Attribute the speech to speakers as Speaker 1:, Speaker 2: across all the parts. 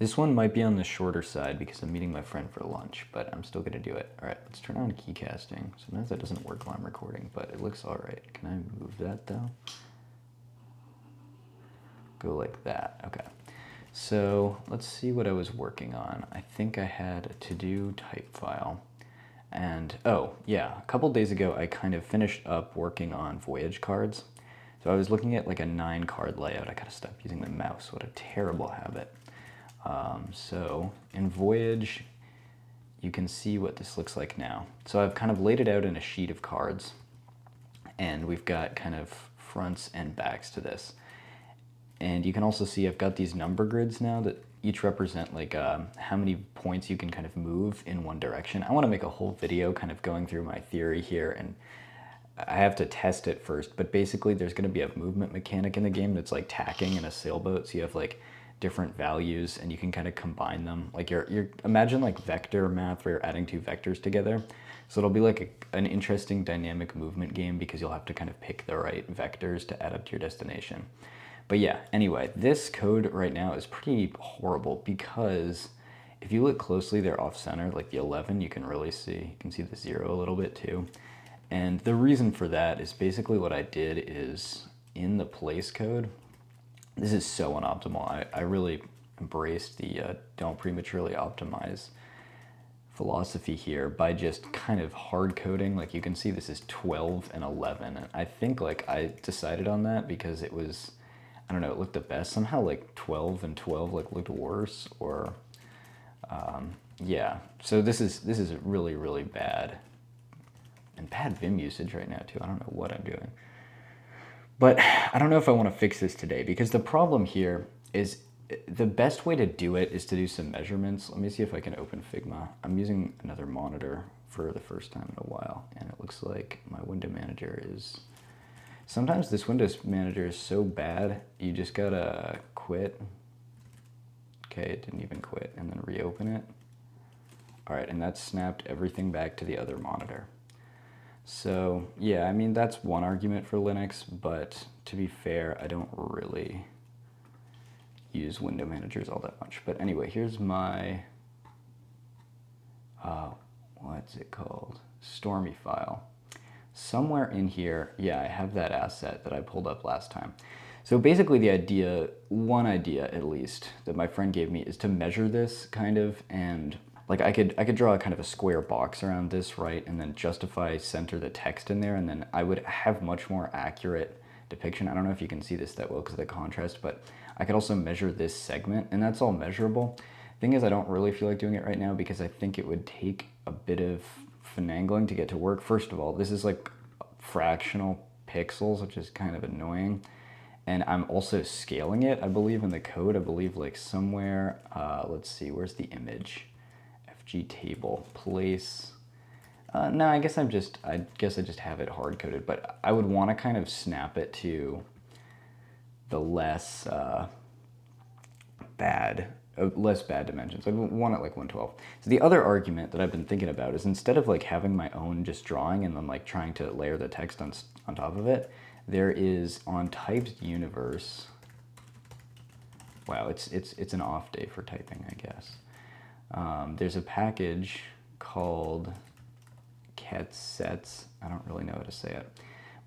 Speaker 1: This one might be on the shorter side because I'm meeting my friend for lunch, but I'm still gonna do it. All right, let's turn on key casting. Sometimes that doesn't work while I'm recording, but it looks all right. Can I move that though? Go like that, okay. So let's see what I was working on. I think I had a to-do type file. And oh yeah, a couple days ago I kind of finished up working on voyage cards. So I was looking at like a 9-card layout. I gotta stop using the mouse, what a terrible habit. So in voyage, you can see what this looks like now. So I've kind of laid it out in a sheet of cards, and we've got kind of fronts and backs to this. And you can also see I've got these number grids now that each represent like how many points you can kind of move in one direction. I want to make a whole video kind of going through my theory here, and I have to test it first, but basically there's going to be a movement mechanic in the game that's like tacking in a sailboat. So you have like different values and you can kind of combine them. Like you're imagine like vector math where you're adding 2 vectors together. So it'll be like an interesting dynamic movement game because you'll have to kind of pick the right vectors to add up to your destination. But yeah, anyway, this code right now is pretty horrible because if you look closely, they're off center, like the 11, you can really see, you can see the 0 a little bit too. And the reason for that is basically what I did is in the place code, this is so unoptimal. I really embraced the don't prematurely optimize philosophy here by just kind of hard coding. Like you can see this is 12 and 11. And I think like I decided on that because it was, I don't know, it looked the best. Somehow like 12 and 12 like looked worse or yeah. So this is really, really bad. And bad Vim usage right now too. I don't know what I'm doing. But I don't know if I want to fix this today because the problem here is the best way to do it is to do some measurements. Let me see if I can open Figma. I'm using another monitor for the first time in a while, and it looks like my window manager is... Sometimes this Windows manager is so bad, you just gotta quit. Okay, it didn't even quit, and then reopen it. All right, and that snapped everything back to the other monitor. So yeah, I mean, that's one argument for Linux, but to be fair, I don't really use window managers all that much. But anyway, here's my, what's it called? Stormy file. Somewhere in here, yeah, I have that asset that I pulled up last time. So basically the idea, one idea at least, that my friend gave me is to measure this kind of, and like I could draw a kind of a square box around this, right, and then justify center the text in there, and then I would have much more accurate depiction. I don't know if you can see this that well because of the contrast, but I could also measure this segment, and that's all measurable. Thing is, I don't really feel like doing it right now because I think it would take a bit of finagling to get to work. First of all, this is like fractional pixels, which is kind of annoying. And I'm also scaling it, I believe, in the code. I believe like somewhere, let's see, where's the image? FG table, place. No, I guess I just have it hard coded, but I would want to kind of snap it to the less bad dimensions. I want it like 112. So the other argument that I've been thinking about is instead of like having my own just drawing and then like trying to layer the text on top of it, there is on Typst universe. Wow, it's an off day for typing, I guess. There's a package called Catsets. I don't really know how to say it.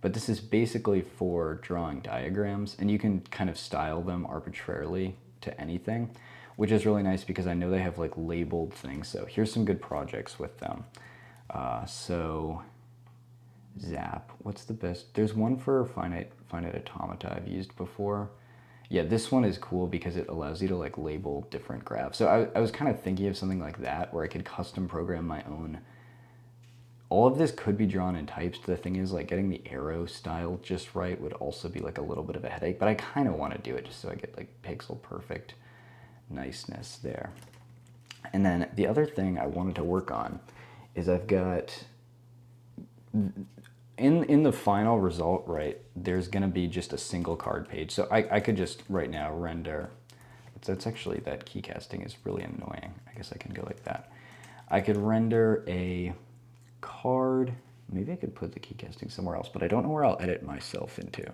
Speaker 1: But this is basically for drawing diagrams, and you can kind of style them arbitrarily to anything, which is really nice because I know they have like labeled things. So here's some good projects with them. So Zap, what's the best? There's one for finite automata I've used before. Yeah, this one is cool because it allows you to like label different graphs. So I was kind of thinking of something like that where I could custom program my own. All of this could be drawn in Typst. The thing is like getting the arrow style just right would also be like a little bit of a headache, but I kind of want to do it just so I get like pixel perfect niceness there. And then the other thing I wanted to work on is I've got, in the final result, right, there's gonna be just a single card page. So I could just right now render, that's actually, that key casting is really annoying. I guess I can go like that. I could render a card. Maybe I could put the key casting somewhere else, but I don't know where I'll edit myself into.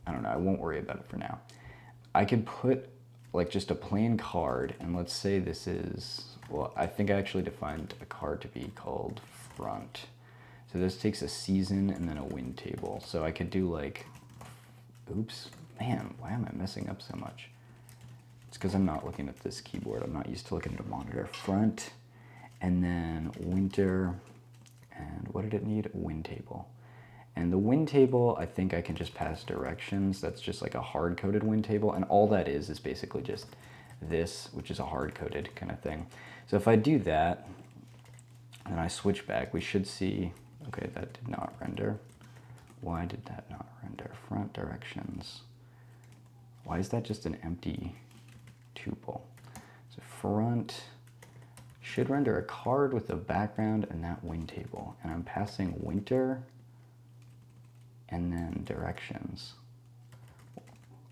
Speaker 1: I don't know, I won't worry about it for now. I could put like just a plain card, and let's say this is, well, I think I actually defined a card to be called front. So this takes a season and then a wind table. So I could do like, oops, man, why am I messing up so much? It's because I'm not looking at this keyboard. I'm not used to looking at a monitor. Front, and then winter, and what did it need? A wind table. And the wind table, I think I can just pass directions. That's just like a hard-coded wind table, and all that is basically just this, which is a hard-coded kind of thing. So if I do that, and I switch back, we should see, okay, that did not render. Why did that not render? Front directions. Why is that just an empty tuple? So front should render a card with a background and that wind table. And I'm passing winter and then directions.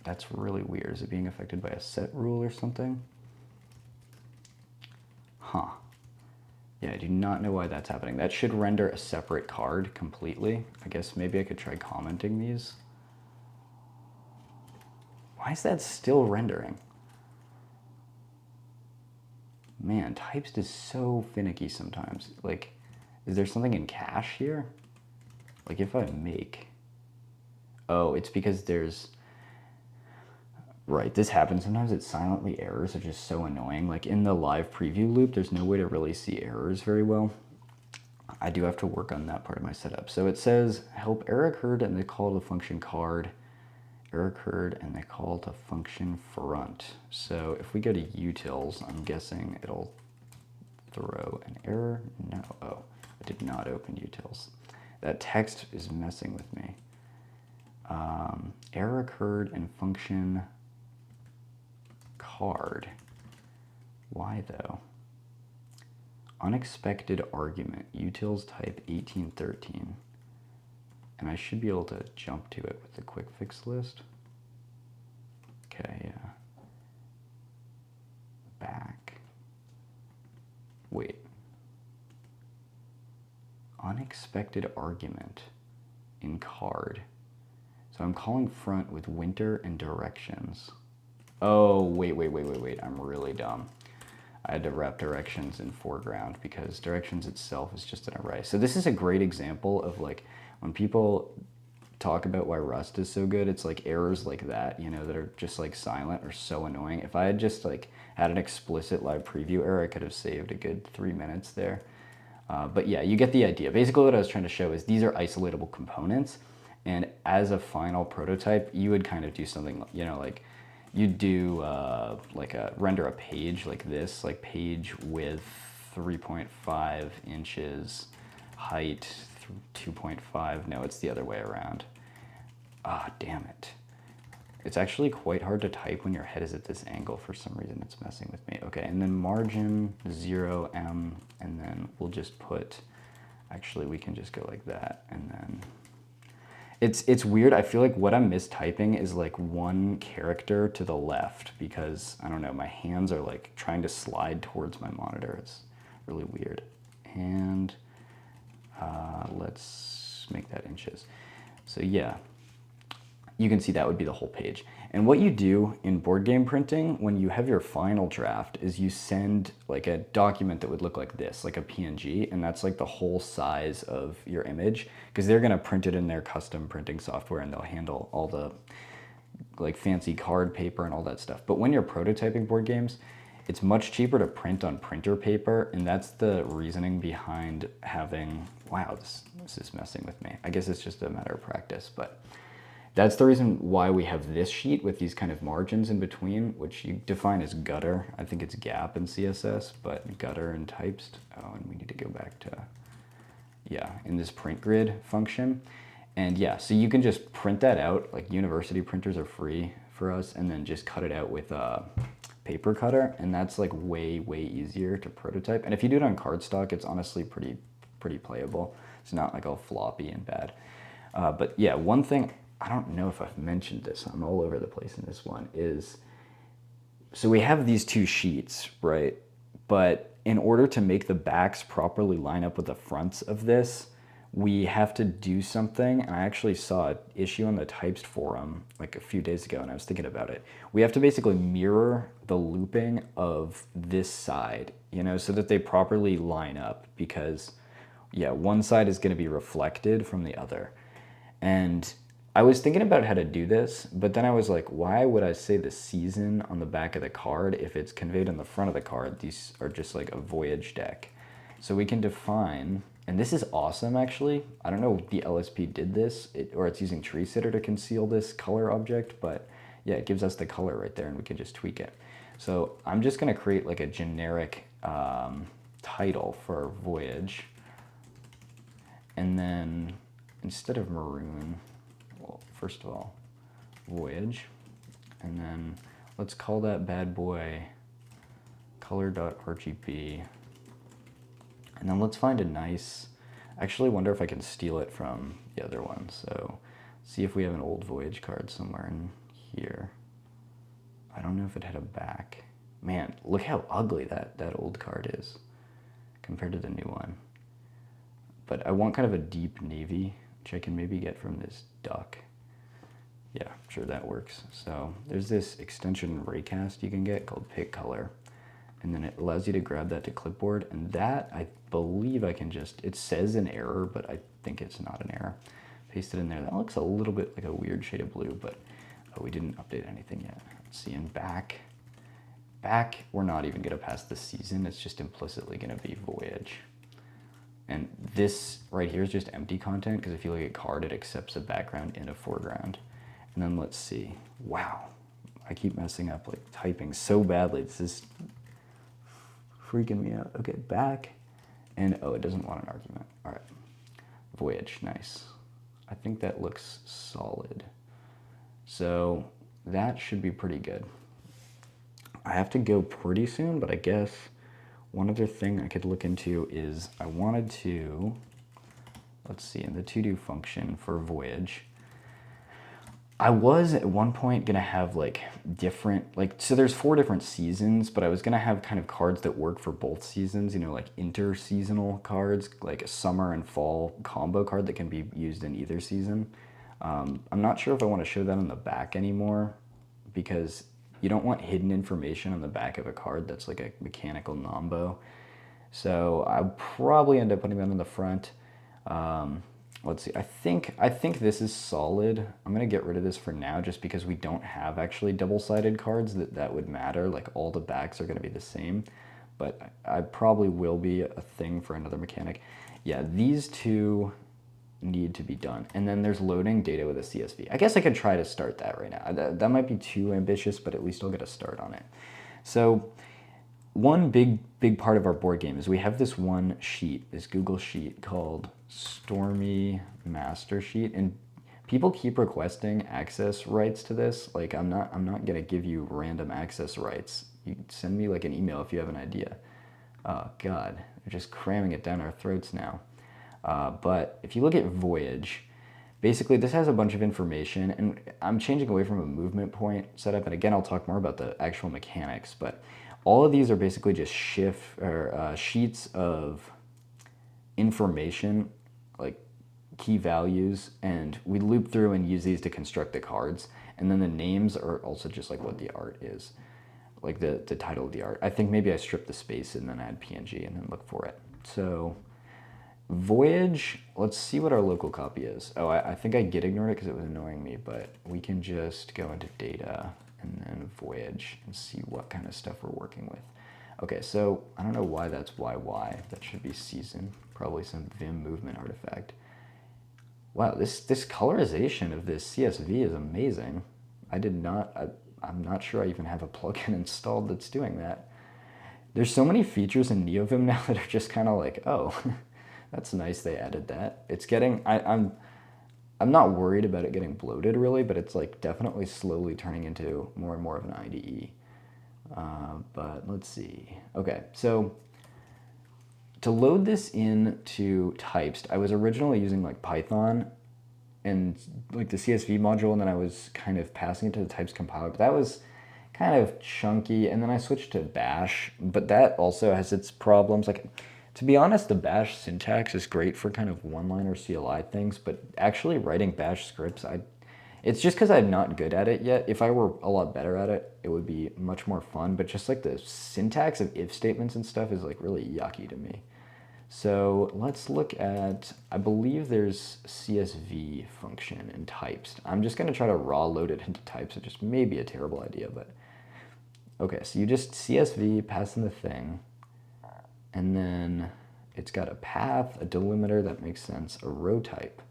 Speaker 1: That's really weird. Is it being affected by a set rule or something? Huh. Yeah, I do not know why that's happening. That should render a separate card completely. I guess maybe I could try commenting these. Why is that still rendering? Man, Typst is so finicky sometimes. Like, is there something in cache here? Like if I make, oh, it's because there's, right, this happens. Sometimes it silently errors are just so annoying. Like in the live preview loop, there's no way to really see errors very well. I do have to work on that part of my setup. So it says help error occurred and they call the function card. Error occurred and they call the function front. So if we go to utils, I'm guessing it'll throw an error. No, oh, I did not open utils. That text is messing with me. Error occurred in function card. Why though? Unexpected argument, utils type 1813. And I should be able to jump to it with the quick fix list. Okay, yeah. Back. Wait. Unexpected argument in card. So I'm calling front with winter and directions. Oh, wait. I'm really dumb. I had to wrap directions in foreground because directions itself is just an array. So this is a great example of like when people talk about why Rust is so good, it's like errors like that, you know, that are just like silent or so annoying. If I had just like had an explicit live preview error, I could have saved a good 3 minutes there. But yeah, you get the idea. Basically what I was trying to show is these are isolatable components. And as a final prototype, you would kind of do something, you know, like you'd do render a page like this, like page width 3.5 inches, height 2.5. No, it's the other way around. Ah, damn it. It's actually quite hard to type when your head is at this angle. For some reason, it's messing with me. Okay, and then margin 0M, and then we'll just put, actually, we can just go like that, and then it's weird. I feel like what I'm mistyping is like one character to the left because, I don't know, my hands are like trying to slide towards my monitor. It's really weird. And let's make that inches. So yeah, you can see that would be the whole page. And what you do in board game printing when you have your final draft is you send like a document that would look like this, like a PNG, and that's like the whole size of your image because they're gonna print it in their custom printing software and they'll handle all the like fancy card paper and all that stuff. But when you're prototyping board games, it's much cheaper to print on printer paper, and that's the reasoning behind having, wow, this is messing with me. I guess it's just a matter of practice, but that's the reason why we have this sheet with these kind of margins in between, which you define as gutter. I think it's gap in CSS, but gutter in Typst. Oh, and we need to go back to, yeah, in this print grid function. And yeah, so you can just print that out, like university printers are free for us, and then just cut it out with a paper cutter, and that's like way easier to prototype. And if you do it on cardstock, it's honestly pretty playable. It's not like all floppy and bad. But yeah, one thing, I don't know if I've mentioned this, I'm all over the place in this one, is, so we have these two sheets, right? But in order to make the backs properly line up with the fronts of this, we have to do something. And I actually saw an issue on the Typst forum like a few days ago, and I was thinking about it. We have to basically mirror the looping of this side, you know, so that they properly line up, because yeah, one side is going to be reflected from the other. And I was thinking about how to do this, but then I was like, why would I say the season on the back of the card if it's conveyed on the front of the card? These are just like a voyage deck. So we can define, and this is awesome actually. I don't know if the LSP did this, or it's using tree sitter to conceal this color object, but yeah, it gives us the color right there and we can just tweak it. So I'm just gonna create like a generic title for voyage. And then instead of maroon, well, first of all, voyage. And then let's call that bad boy color.rgb. And then let's find a nice, I actually wonder if I can steal it from the other one. So see if we have an old voyage card somewhere in here. I don't know if it had a back. Man, look how ugly that old card is compared to the new one. But I want kind of a deep navy, which I can maybe get from this duck. Yeah, I'm sure that works. So there's this extension raycast you can get called pick color. And then it allows you to grab that to clipboard. And that, I believe I can just, it says an error, but I think it's not an error. Paste it in there. That looks a little bit like a weird shade of blue, but we didn't update anything yet. Let's see, and back, we're not even gonna pass the season. It's just implicitly gonna be voyage. And this right here is just empty content, because if you look at card, it accepts a background and a foreground. And then let's see. Wow, I keep messing up, like typing so badly. This is freaking me out. Okay, back. And oh, it doesn't want an argument. All right, voyage, nice. I think that looks solid. So that should be pretty good. I have to go pretty soon, but I guess one other thing I could look into is I wanted to, let's see, in the to-do function for voyage, I was at one point gonna have like different, like, so there's 4 different seasons, but I was gonna have kind of cards that work for both seasons, you know, like inter-seasonal cards, like a summer and fall combo card that can be used in either season. I'm not sure if I want to show that on the back anymore, because you don't want hidden information on the back of a card that's like a mechanical nombo. So I'll probably end up putting that on the front. Let's see, I think this is solid. I'm gonna get rid of this for now just because we don't have actually double-sided cards that would matter. Like all the backs are gonna be the same, but I probably will be a thing for another mechanic. Yeah, these two need to be done. And then there's loading data with a CSV. I guess I could try to start that right now. That might be too ambitious, but at least I'll get a start on it. So one big part of our board game is we have this one sheet, this Google sheet called Stormy Master Sheet, and people keep requesting access rights to this. Like I'm not gonna give you random access rights. You send me like an email if you have an idea. Oh God, they're just cramming it down our throats now. But if you look at Voyage, basically this has a bunch of information, and I'm changing away from a movement point setup, and again I'll talk more about the actual mechanics, but all of these are basically just sheets of information, like key values, and we loop through and use these to construct the cards, and then the names are also just like what the art is, like the title of the art. I think maybe I strip the space and then add PNG and then look for it. So Voyage, let's see what our local copy is. Oh, I think I git ignored it because it was annoying me, but we can just go into data and then Voyage and see what kind of stuff we're working with. Okay, so I don't know why that's YY. That should be season, probably some Vim movement artifact. Wow, this colorization of this CSV is amazing. I'm not sure I even have a plugin installed that's doing that. There's so many features in NeoVim now that are just kind of like, oh, that's nice they added that. It's getting, I'm not worried about it getting bloated really, but it's like definitely slowly turning into more and more of an IDE. But let's see. Okay, so to load this into Typst, I was originally using like Python and like the CSV module, and then I was kind of passing it to the Typst compiler, but that was kind of chunky, and then I switched to Bash, but that also has its problems. Like To be honest, the bash syntax is great for kind of one-liner CLI things, but actually writing bash scripts, it's just because I'm not good at it yet. If I were a lot better at it, it would be much more fun, but just like the syntax of if statements and stuff is like really yucky to me. So let's look at, I believe there's CSV function in Typst. I'm just going to try to raw load it into Typst. It just may be a terrible idea, but okay, so you just CSV, pass in the thing, and then it's got a path, a delimiter, that makes sense, a row type,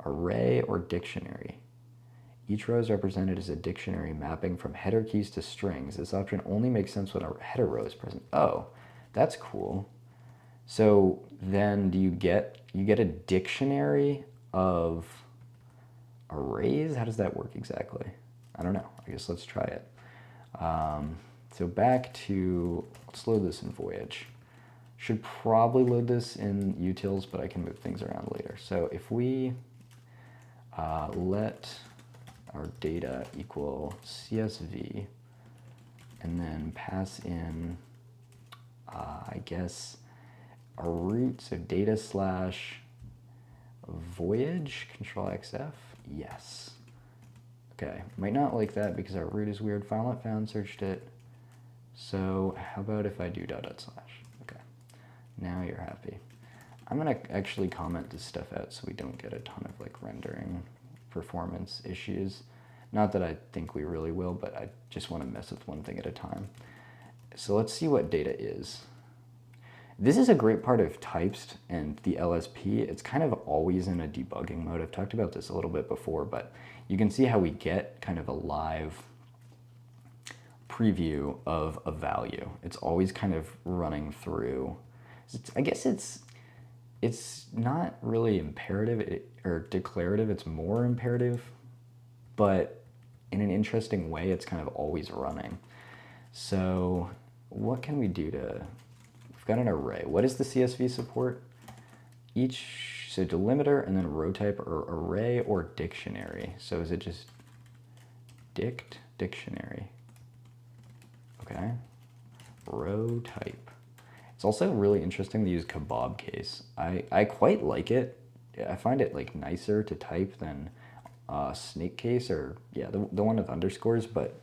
Speaker 1: array, or dictionary. Each row is represented as a dictionary mapping from header keys to strings. This option only makes sense when a header row is present. Oh, that's cool. So then do you get a dictionary of arrays? How does that work exactly? I don't know. I guess let's try it. So back to, let's load this in Voyage. Should probably load this in utils, but I can move things around later. So if we let our data equal CSV and then pass in, I guess, our root, so data slash voyage, control XF, yes. Okay, might not like that because our root is weird. File not found, searched it. So how about if I do dot dot slash? Okay, now you're happy. I'm gonna actually comment this stuff out so we don't get a ton of like rendering performance issues. Not that I think we really will, but I just want to mess with one thing at a time. So let's see what data is. This is a great part of Typst and the LSP. It's kind of always in a debugging mode. I've talked about this a little bit before, but you can see how we get kind of a live preview of a value. It's always kind of running through. I guess it's not really imperative or declarative, it's more imperative, but in an interesting way, it's kind of always running. So what can we do to, we've got an array. What is the CSV support? So delimiter and then row type or array or dictionary. So is it just dictionary? Okay, row type. It's also really interesting to use kebab case. I quite like it. I find it like nicer to type than snake case or yeah, the one with underscores, but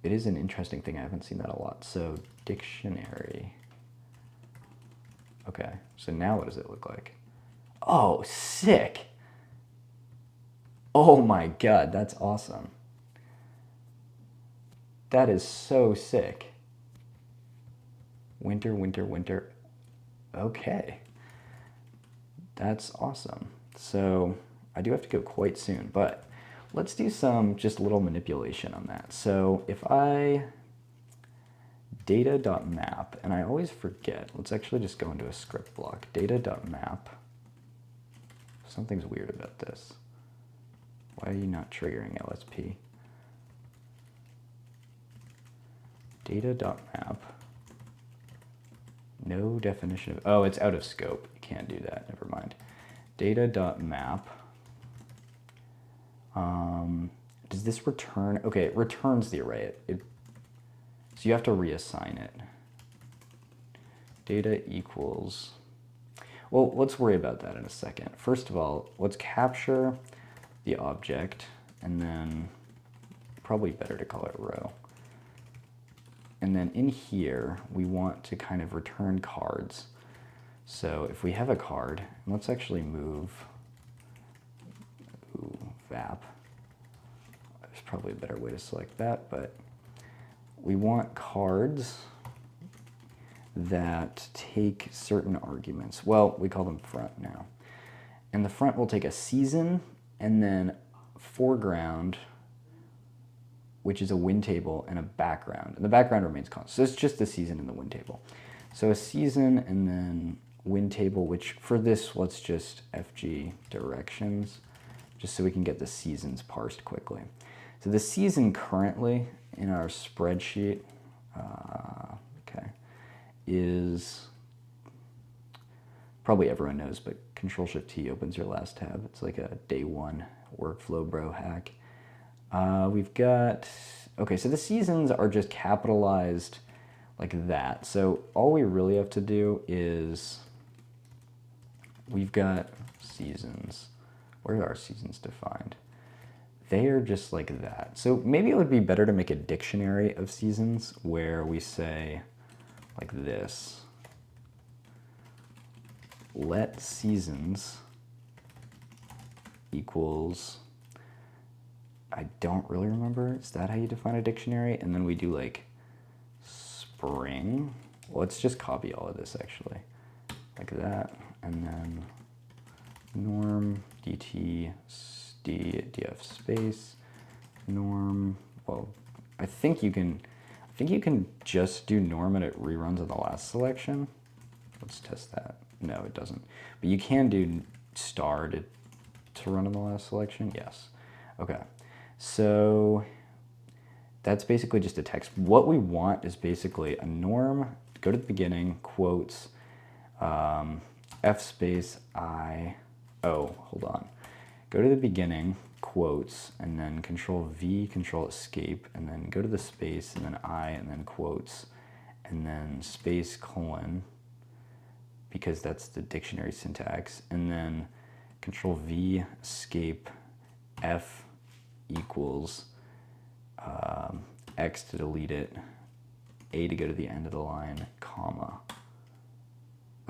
Speaker 1: it is an interesting thing. I haven't seen that a lot. So dictionary. Okay, so now what does it look like? Oh, sick. Oh my God, that's awesome. That is so sick. Winter, winter, winter. Okay. That's awesome. So I do have to go quite soon, but let's do some just little manipulation on that. So if I data.map, and I always forget, let's actually just go into a script block. Data.map. Something's weird about this. Why are you not triggering LSP? Data.map. No definition of, oh, it's out of scope. You can't do that, never mind. Data.map. Does this return? Okay, it returns the array. So you have to reassign it. Data equals, well, let's worry about that in a second. First of all, let's capture the object, and then probably better to call it row. And then in here, we want to kind of return cards. So if we have a card, let's actually move VAP. There's probably a better way to select that, but we want cards that take certain arguments. Well, we call them front now. And the front will take a season and then foreground, which is a win table, and a background. And the background remains constant. So it's just the season and the win table. So a season and then win table, which for this, let's just FG directions, just so we can get the seasons parsed quickly. So the season currently in our spreadsheet, okay, is, probably everyone knows, but Control-Shift-T opens your last tab. It's like a day one workflow bro hack. We've got, okay, so the seasons are just capitalized like that. So all we really have to do is, we've got seasons. Where are our seasons defined? They are just like that. So maybe it would be better to make a dictionary of seasons where we say like this. Let seasons equals, I don't really remember. Is that how you define a dictionary? And then we do like spring. Well, let's just copy all of this actually. Like that. And then norm dt df space norm. Well, I think you can just do norm and it reruns on the last selection. Let's test that. No, it doesn't. But you can do star to run on the last selection. Yes. Okay. So that's basically just a text. What we want is basically a norm. Go to the beginning, quotes, f space I. Oh, hold on. Go to the beginning, quotes, and then control V, control escape, and then go to the space, and then I, and then quotes, and then space colon, because that's the dictionary syntax, and then control V, escape, F equals X to delete it, A to go to the end of the line, comma.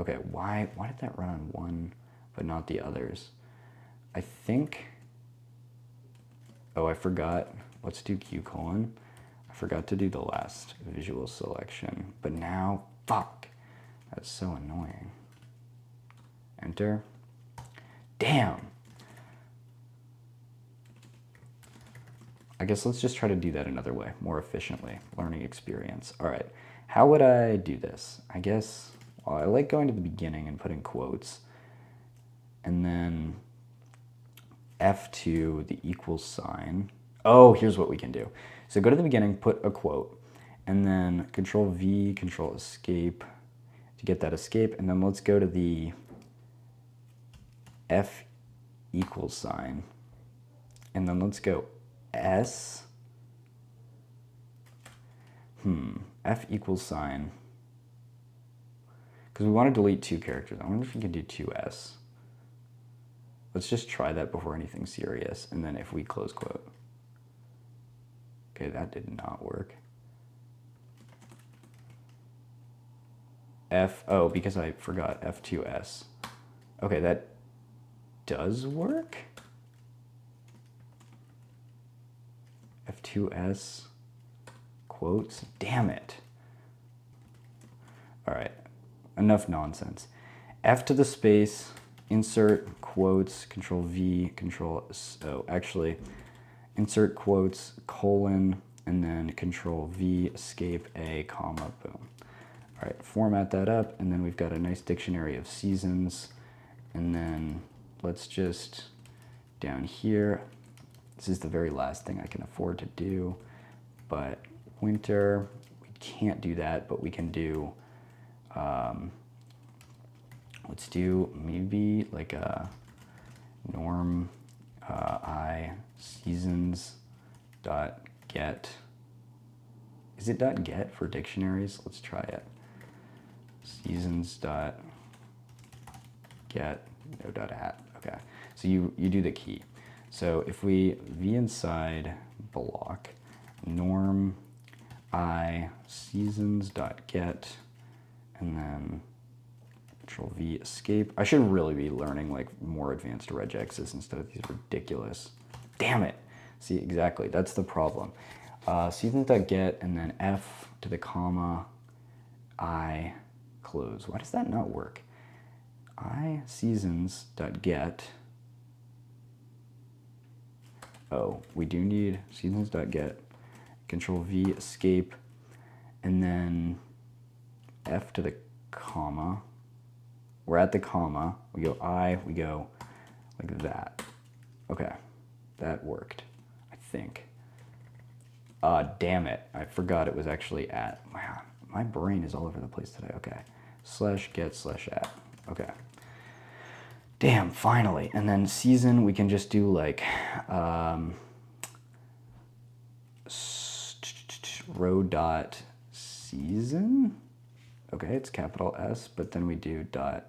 Speaker 1: Okay, why did that run on one but not the others? I think, oh, I forgot. Let's do Q colon. I forgot to do the last visual selection, but now, fuck, that's so annoying. Enter. Damn. I guess let's just try to do that another way, more efficiently. Learning experience. All right, how would I do this? I guess, well, I like going to the beginning and putting quotes, and then F2, the equals sign. Oh, here's what we can do. So go to the beginning, put a quote, and then control V, control escape to get that escape, and then let's go to the F equals sign, and then let's go S, F equals sign, because we want to delete two characters. I wonder if we can do 2S. Let's just try that before anything serious, and then if we close quote. Okay, that did not work. Oh, because I forgot F2S. Okay, that does work. F2S quotes, damn it. All right, enough nonsense. F to the space, insert quotes, control V, actually, insert quotes, colon, and then control V, escape, A, comma, boom. All right, format that up, and then we've got a nice dictionary of seasons, and then let's just, down here, this is the very last thing I can afford to do, but winter, we can't do that, but we can do, let's do maybe like a norm I seasons dot get. Is it dot get for dictionaries? Let's try it. Seasons dot get, no dot at. Okay, so you do the key. So if we v inside block norm I seasons dot get, and then control V escape. I should really be learning like more advanced regexes instead of these ridiculous. Damn it. See, exactly, that's the problem. Seasons.get and then F to the comma, I close. Why does that not work? I seasons.get. Oh, we do need seasons.get, control V escape, and then F to the comma. We're at the comma, we go I, we go like that. Okay, that worked, I think. Damn it, I forgot it was actually at. Wow, my brain is all over the place today. Okay, slash get slash at, okay. Damn, finally. And then season, we can just do like row dot season. Okay, it's capital S, but then we do dot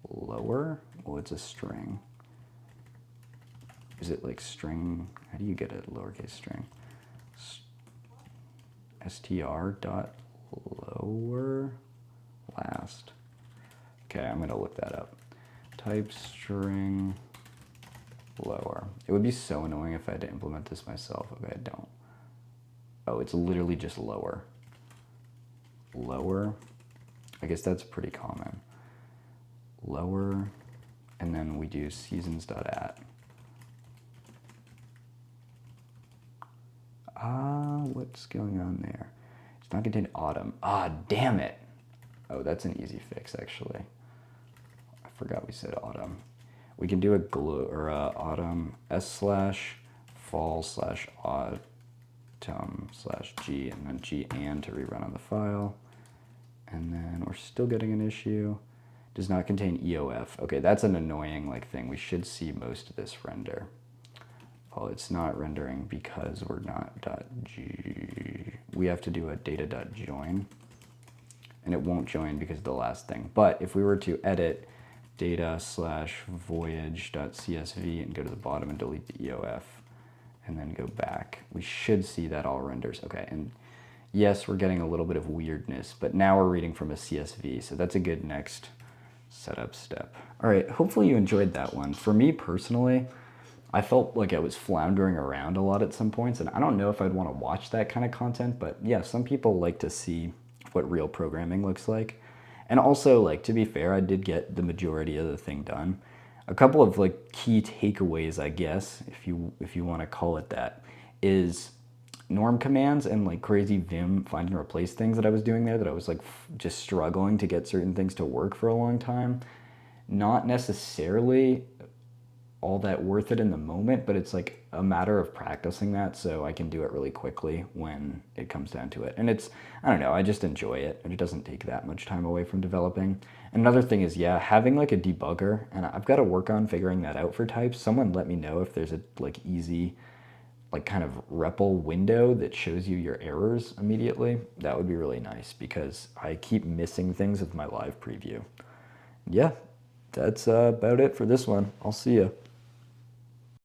Speaker 1: lower. Well, it's a string. Is it like string? How do you get a lowercase string? str dot lower last. Okay, I'm gonna look that up. Type string lower. It would be so annoying if I had to implement this myself. Okay, I don't. Oh, it's literally just lower. Lower. I guess that's pretty common. Lower, and then we do seasons.at. What's going on there? It's not contained autumn. Ah, damn it. Oh, that's an easy fix, actually. I forgot we said autumn. We can do a autumn s/fall/autumn/g, and then g and to rerun on the file. And then we're still getting an issue. Does not contain EOF. Okay, that's an annoying thing. We should see most of this render. Well, it's not rendering because we're not .g. We have to do a data.join, and it won't join because of the last thing. But if we were to edit data/voyage.csv and go to the bottom and delete the EOF, and then go back, we should see that all renders. Okay, and yes, we're getting a little bit of weirdness, but now we're reading from a CSV, so that's a good next setup step. All right, hopefully you enjoyed that one. For me personally, I felt like I was floundering around a lot at some points, and I don't know if I'd want to watch that kind of content, but yeah, some people like to see what real programming looks like. And also, to be fair, I did get the majority of the thing done. A couple of key takeaways, I guess, if you want to call it that, is norm commands and crazy Vim find and replace things that I was doing there that I was just struggling to get certain things to work for a long time. Not necessarily all that worth it in the moment, but it's a matter of practicing that so I can do it really quickly when it comes down to it. And it's, I don't know, I just enjoy it, and it doesn't take that much time away from developing. Another thing is, yeah, having a debugger, and I've got to work on figuring that out for Typst. Someone let me know if there's a easy kind of REPL window that shows you your errors immediately. That would be really nice because I keep missing things with my live preview. Yeah, that's about it for this one. I'll see you.